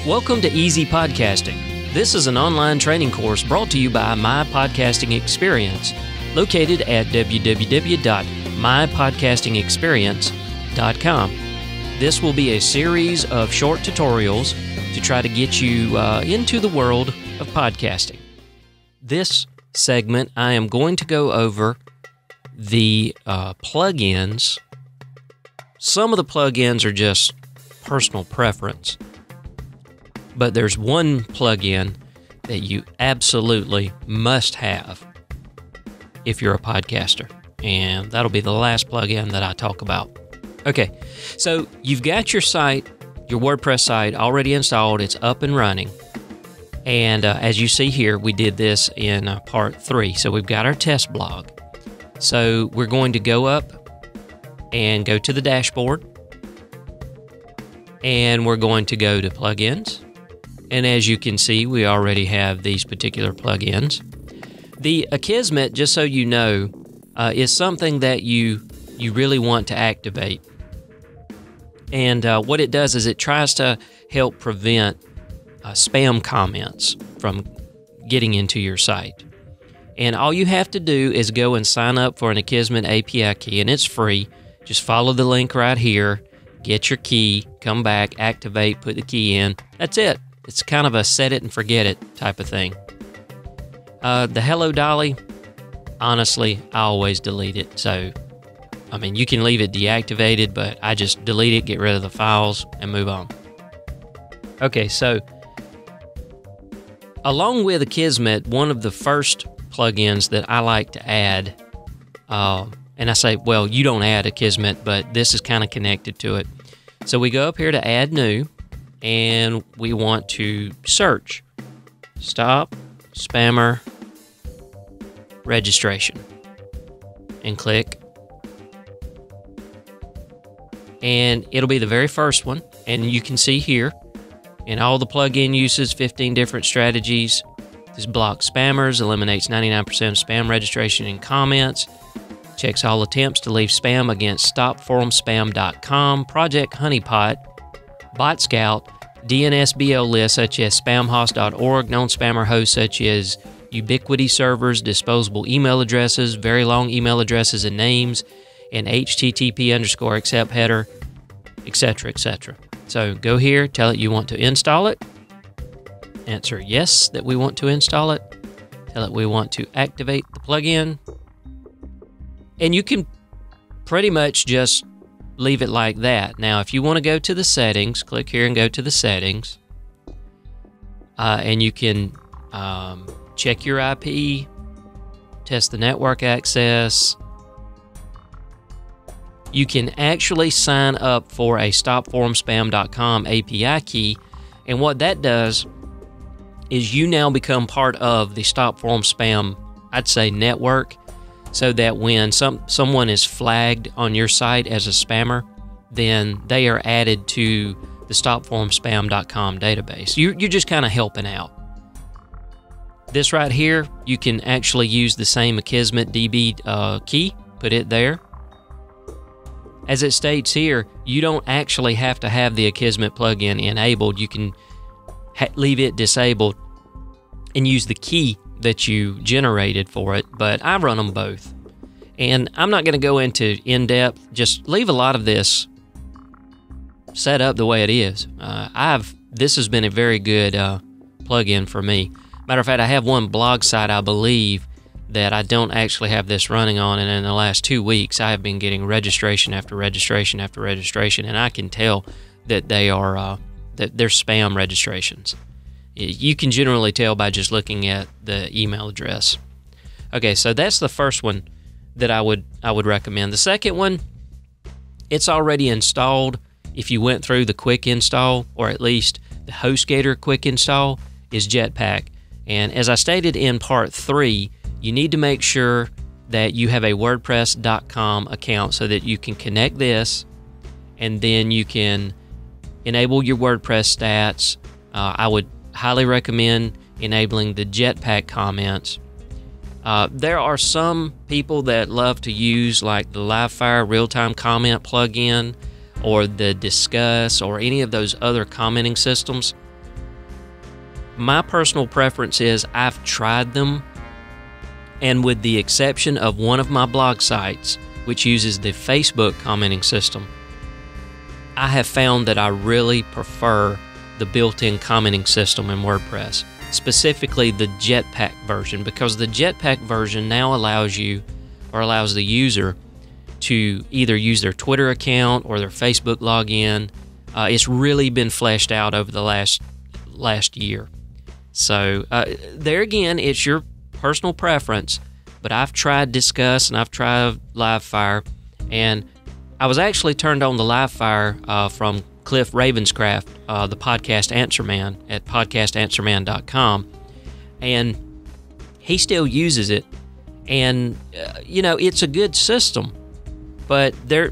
Welcome to Easy Podcasting. This is an online training course brought to you by My Podcasting Experience, located at www.mypodcastingexperience.com. This will be a series of short tutorials to try to get you into the world of podcasting. This segment, I am going to go over the plugins. Some of the plugins are just personal preference, but there's one plugin that you absolutely must have if you're a podcaster, and that'll be the last plugin that I talk about. Okay, so you've got your site, your WordPress site already installed. It's up and running, and as you see here, we did this in part 3. So we've got our test blog. So we're going to go up and go to the dashboard, and we're going to go to plugins. And as you can see, we already have these particular plugins. The Akismet, just so you know, is something that you really want to activate. And what it does is it tries to help prevent spam comments from getting into your site. And all you have to do is go and sign up for an Akismet API key, and it's free. Just follow the link right here, get your key, come back, activate, put the key in. That's it. It's kind of a set it and forget it type of thing. The Hello Dolly, honestly, I always delete it. So, I mean, you can leave it deactivated, but I just delete it, get rid of the files, and move on. Okay, so along with Akismet, one of the first plugins that I like to add, and I say, well, you don't add Akismet, but this is kind of connected to it. So we go up here to Add New, and we want to search Stop Spammer Registration, and click. And it'll be the very first one, and you can see here, in all the plugin uses, 15 different strategies. This blocks spammers, eliminates 99% of spam registration and comments, checks all attempts to leave spam against stopforumspam.com, Project Honeypot, Bot Scout, DNSBL lists such as spamhost.org, known spammer hosts such as Ubiquity servers, disposable email addresses, very long email addresses and names, and HTTP_accept header, etc., etc. So go here, tell it you want to install it, answer yes that we want to install it, tell it we want to activate the plugin, and you can pretty much just leave it like that. Now, if you want to go to the settings, click here and go to the settings, and you can check your IP, test the network access. You can actually sign up for a stopforumspam.com API key, and what that does is you now become part of the Stop Forum Spam, I'd say, network, so that when someone is flagged on your site as a spammer, then they are added to the stopforumspam.com database. You're just kind of helping out. This right here, you can actually use the same Akismet DB key, put it there. As it states here, you don't actually have to have the Akismet plugin enabled. You can leave it disabled and use the key that you generated for it, but I run them both. And I'm not going to go into in-depth, just leave a lot of this set up the way it is. This has been a very good plugin for me. Matter of fact, I have one blog site, I believe, that I don't actually have this running on, and in the last 2 weeks, I have been getting registration after registration after registration, and I can tell that they are that they're spam registrations. You can generally tell by just looking at the email address. Okay, so that's the first one that I would recommend. The second one, it's already installed. If you went through the quick install, or at least the HostGator quick install, is Jetpack. And as I stated in part 3, you need to make sure that you have a WordPress.com account so that you can connect this, and then you can enable your WordPress stats. I would highly recommend enabling the Jetpack comments. There are some people that love to use like the Livefire real-time comment plugin or the Discuss or any of those other commenting systems. my personal preference is I've tried them, and with the exception of one of my blog sites, which uses the Facebook commenting system, I have found that I really prefer the built-in commenting system in WordPress, specifically the Jetpack version, because the Jetpack version now allows you, or allows the user, to either use their Twitter account or their Facebook login. It's really been fleshed out over the last year. So there again, it's your personal preference, but I've tried Discuss and I've tried Livefire, and I was actually turned on the Livefire from Cliff Ravenscraft, the podcast Answer Man at podcastanswerman.com, and he still uses it, and it's a good system, but there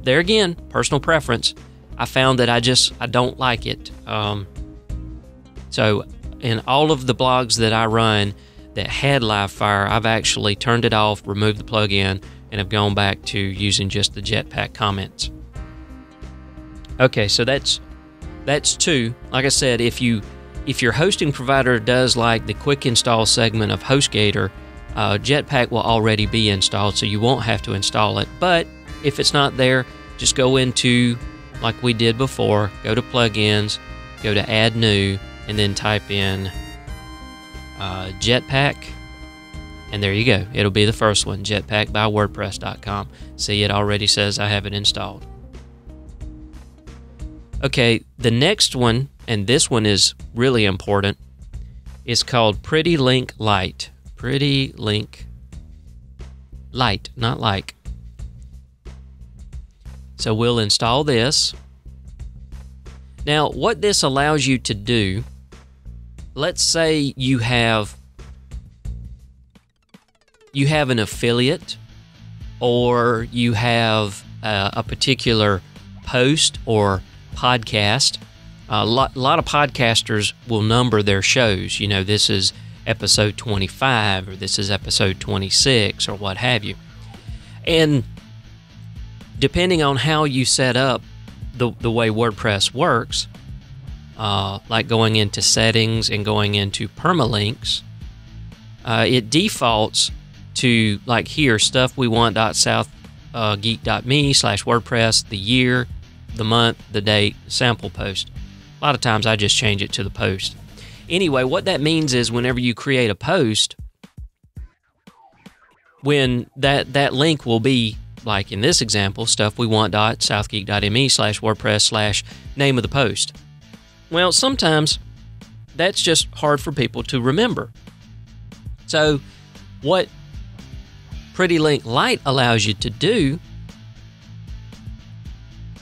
again, personal preference. I found that I don't like it. So in all of the blogs that I run that had Livefire, I've actually turned it off, removed the plugin, and have gone back to using just the Jetpack comments. Okay, so that's two. Like I said, if your hosting provider does like the quick install segment of HostGator, Jetpack will already be installed, so you won't have to install it. But if it's not there, just go into, like we did before, go to Plugins, go to Add New, and then type in Jetpack, and there you go. It'll be the first one, Jetpack by WordPress.com. See, it already says I have it installed. Okay, the next one, and this one is really important, is called Pretty Link Lite. Pretty Link Lite, not like. So we'll install this. Now, what this allows you to do, let's say you have an affiliate, or you have a particular post or podcast. A lot of podcasters will number their shows. This is episode 25, or this is episode 26, or what have you. And depending on how you set up the way WordPress works, like going into settings and going into permalinks, it defaults to, like here, stuffwewant.southgeek.me/WordPress, the year, the month, the date, sample post. A lot of times I just change it to the post. Anyway, what that means is whenever you create a post, when that link will be, like in this example, stuffwewant.southgeek.me/WordPress/name of the post. Well, sometimes that's just hard for people to remember. So what Pretty Link Lite allows you to do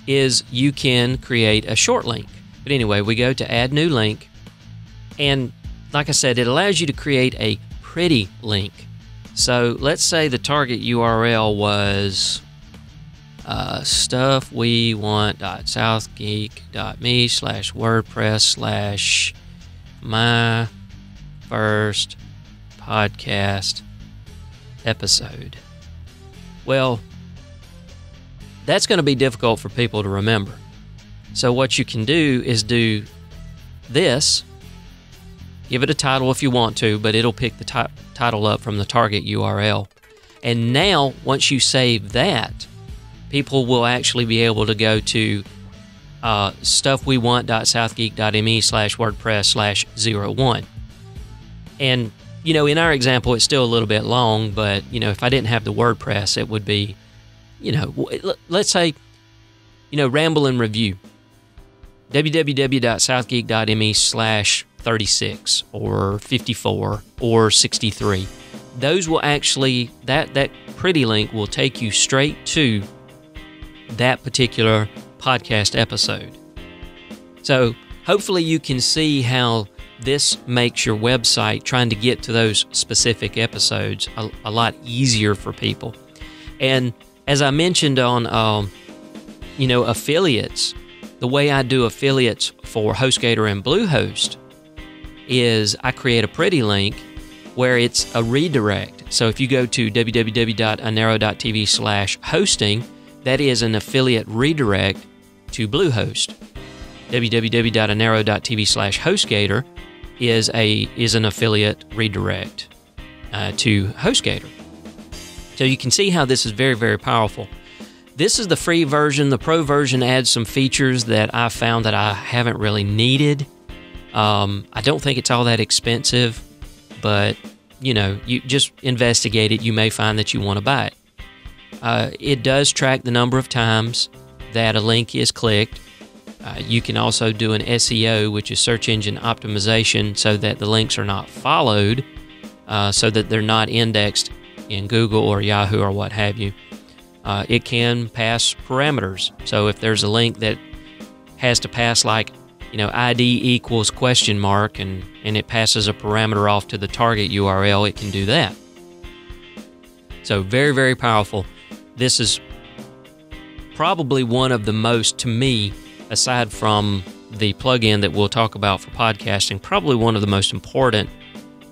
is you can create a short link. But anyway, we go to Add New Link, and like I said, it allows you to create a pretty link. So let's say the target URL was stuffwewant.southgeek.me/WordPress/my first podcast episode. Well, that's going to be difficult for people to remember. So what you can do is do this. Give it a title if you want to, but it'll pick the title up from the target URL. And now, once you save that, people will actually be able to go to stuffwewant.southgeek.me/WordPress/01. And, in our example, it's still a little bit long, but, if I didn't have the WordPress, it would be, let's say, ramble and review. www.southgeek.me/36 or 54 or 63. Those will actually, that pretty link will take you straight to that particular podcast episode. So hopefully you can see how this makes your website, trying to get to those specific episodes, a lot easier for people. And as I mentioned on, affiliates, the way I do affiliates for HostGator and Bluehost is I create a pretty link where it's a redirect. So if you go to www.anero.tv/hosting, that is an affiliate redirect to Bluehost. www.anero.tv/hostgator, is an affiliate redirect to HostGator. So you can see how this is very, very powerful. This is the free version. The pro version adds some features that I found that I haven't really needed. I don't think it's all that expensive, but you just investigate it. You may find that you want to buy it. It does track the number of times that a link is clicked. You can also do an SEO, which is search engine optimization, so that the links are not followed, so that they're not indexed in Google or Yahoo or what have you. It can pass parameters. So if there's a link that has to pass like, ID equals question mark, and it passes a parameter off to the target URL, it can do that. So very, very powerful. This is probably one of the most, to me, aside from the plugin that we'll talk about for podcasting, probably one of the most important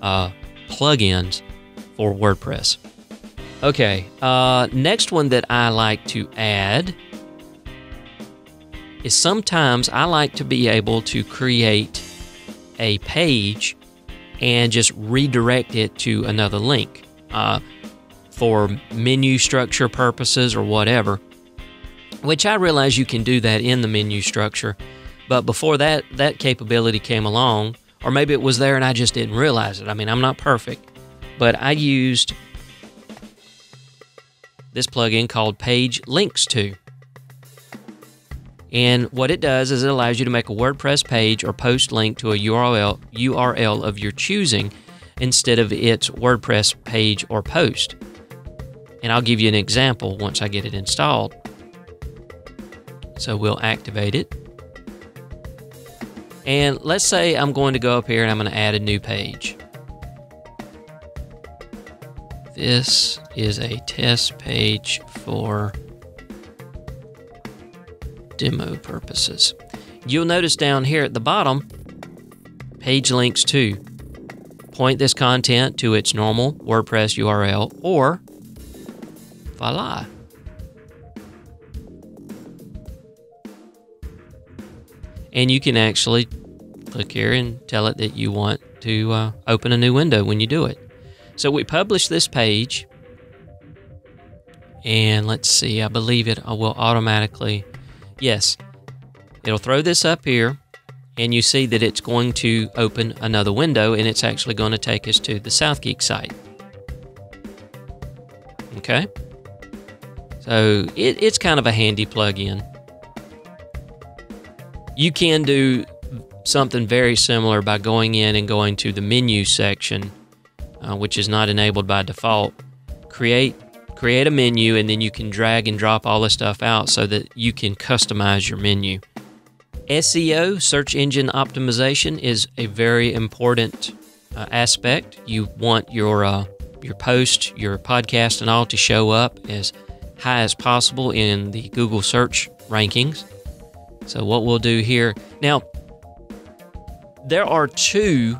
plugins for WordPress. Okay, next one that I like to add is sometimes I like to be able to create a page and just redirect it to another link for menu structure purposes or whatever, which I realize you can do that in the menu structure. But before that capability came along, or maybe it was there and I just didn't realize it. I mean, I'm not perfect, but I used this plugin called Page Links To. And what it does is it allows you to make a WordPress page or post link to a URL of your choosing instead of its WordPress page or post. And I'll give you an example once I get it installed. So we'll activate it. And let's say I'm going to go up here and I'm going to add a new page. This is a test page for demo purposes. You'll notice down here at the bottom, Page Links To. Point this content to its normal WordPress URL, or voila. And you can actually click here and tell it that you want to open a new window when you do it. So we publish this page, and let's see, I believe it will automatically, yes, it'll throw this up here, and you see that it's going to open another window, and it's actually going to take us to the SouthGeek site. Okay? So it's kind of a handy plugin. You can do something very similar by going in and going to the menu section, which is not enabled by default. Create a menu, and then you can drag and drop all the stuff out so that you can customize your menu. SEO, search engine optimization, is a very important aspect. You want your post, your podcast, and all to show up as high as possible in the Google search rankings. So what we'll do here now, there are two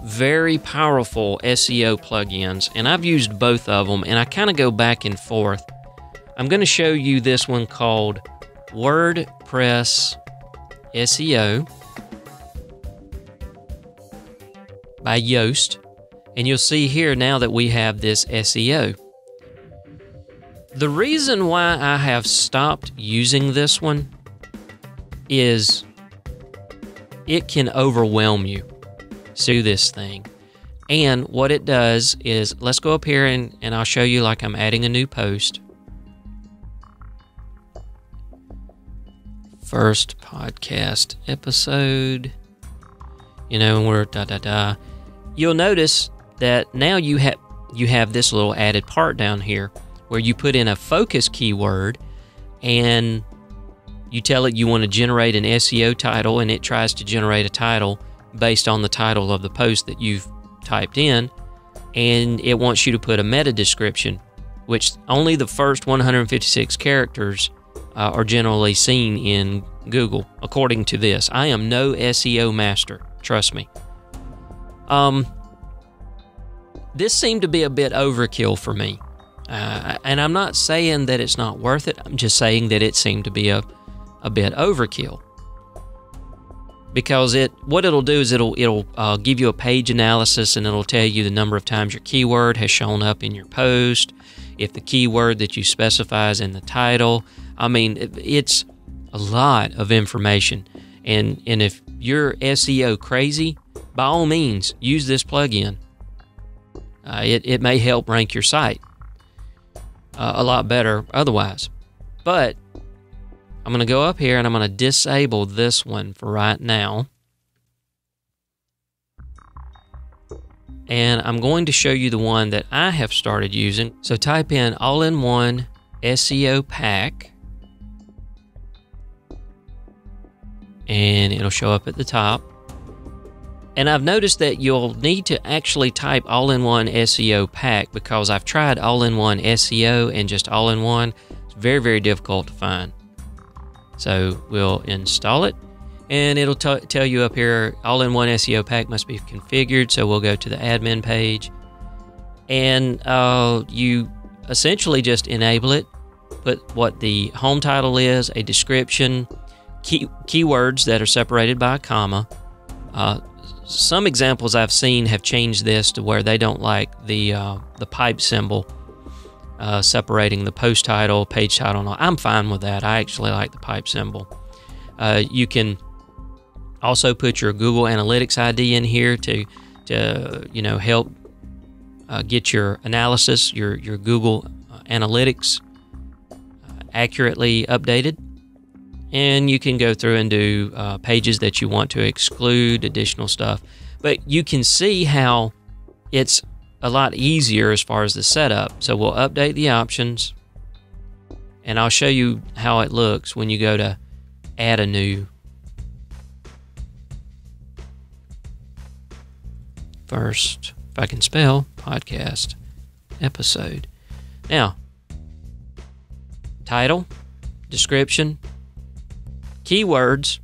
very powerful SEO plugins, and I've used both of them, and I kind of go back and forth. I'm going to show you this one called WordPress SEO by Yoast, and you'll see here now that we have this SEO. The reason why I have stopped using this one is it can overwhelm you. Do this thing. And what it does is, let's go up here and I'll show you like I'm adding a new post. First podcast episode. And we're You'll notice that now you have this little added part down here where you put in a focus keyword and you tell it you want to generate an SEO title, and it tries to generate a title based on the title of the post that you've typed in, and it wants you to put a meta description, which only the first 156 characters are generally seen in Google, according to this. I am no SEO master, trust me. This seemed to be a bit overkill for me, and I'm not saying that it's not worth it. I'm just saying that it seemed to be a bit overkill. because what it'll do is it'll give you a page analysis, and it'll tell you the number of times your keyword has shown up in your post, if the keyword that you specify is in the title. I mean, it's a lot of information, and if you're SEO crazy, by all means use this plugin. It may help rank your site a lot better otherwise. But I'm going to go up here and I'm going to disable this one for right now. And I'm going to show you the one that I have started using. So type in all-in-one SEO pack, and it'll show up at the top. And I've noticed that you'll need to actually type all-in-one SEO pack, because I've tried all-in-one SEO and just all-in-one. It's very, very difficult to find. So we'll install it, and it'll tell you up here, all-in-one SEO pack must be configured. So we'll go to the admin page, and you essentially just enable it, put what the home title is, a description, keywords that are separated by a comma. Some examples I've seen have changed this to where they don't like the pipe symbol separating the post title, page title. I'm fine with that. I actually like the pipe symbol. You can also put your Google Analytics ID in here to help get your analysis, your Google Analytics accurately updated. And you can go through and do pages that you want to exclude, additional stuff. But you can see how it's a lot easier as far as the setup. So we'll update the options, and I'll show you how it looks when you go to add a new. First, if I can spell, podcast episode. Now, title, description, keywords.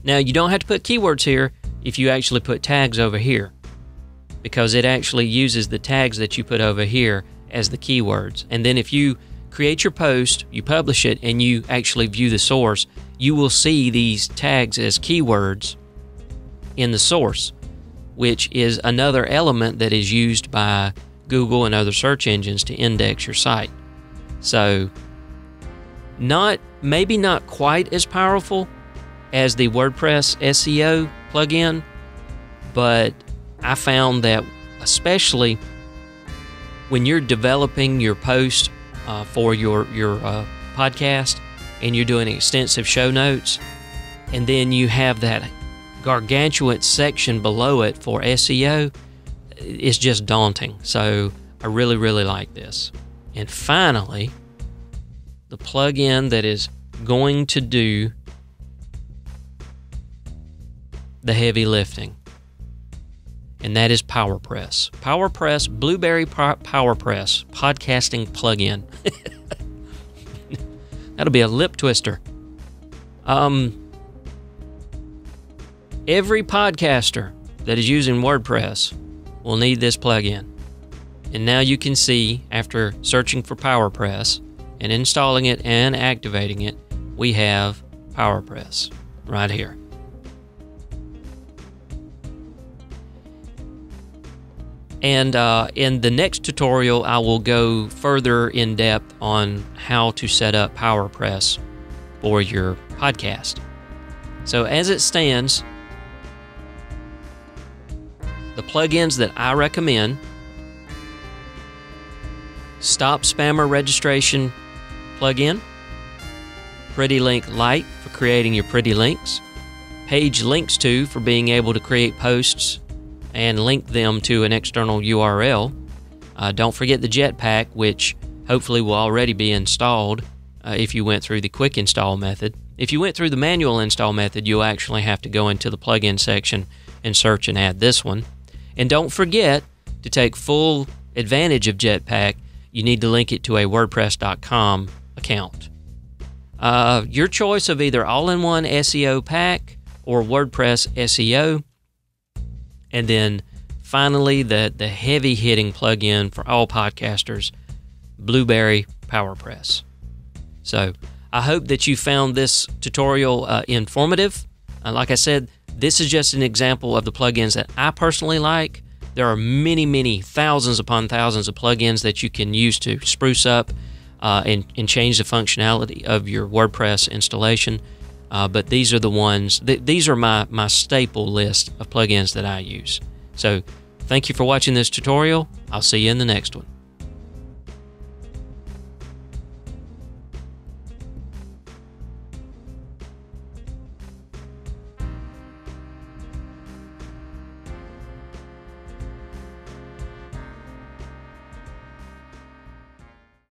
Now, you don't have to put keywords here if you actually put tags over here, because it actually uses the tags that you put over here as the keywords. And then if you create your post, you publish it, and you actually view the source, you will see these tags as keywords in the source, which is another element that is used by Google and other search engines to index your site. So maybe not quite as powerful as the WordPress SEO plugin, but I found that especially when you're developing your post for your podcast, and you're doing extensive show notes, and then you have that gargantuan section below it for SEO, it's just daunting. So I really, really like this. And finally, the plugin that is going to do the heavy lifting, and that is PowerPress. PowerPress, Blueberry PowerPress podcasting plugin. That'll be a lip twister. Every podcaster that is using WordPress will need this plugin. And now you can see, after searching for PowerPress and installing it and activating it, we have PowerPress right here. And in the next tutorial, I will go further in depth on how to set up PowerPress for your podcast. So as it stands, the plugins that I recommend: Stop Spammer Registration plugin, Pretty Link Lite for creating your pretty links, Page Links To for being able to create posts and link them to an external URL. Don't forget the Jetpack, which hopefully will already be installed if you went through the quick install method. If you went through the manual install method, you'll actually have to go into the plugin section and search and add this one. And don't forget, to take full advantage of Jetpack, you need to link it to a WordPress.com account. Your choice of either all-in-one SEO pack or WordPress SEO. And then finally, the heavy-hitting plugin for all podcasters, Blueberry PowerPress. So I hope that you found this tutorial informative. Like I said, this is just an example of the plugins that I personally like. There are many, many thousands upon thousands of plugins that you can use to spruce up and change the functionality of your WordPress installation. But these are the ones, these are my staple list of plugins that I use. So thank you for watching this tutorial. I'll see you in the next one.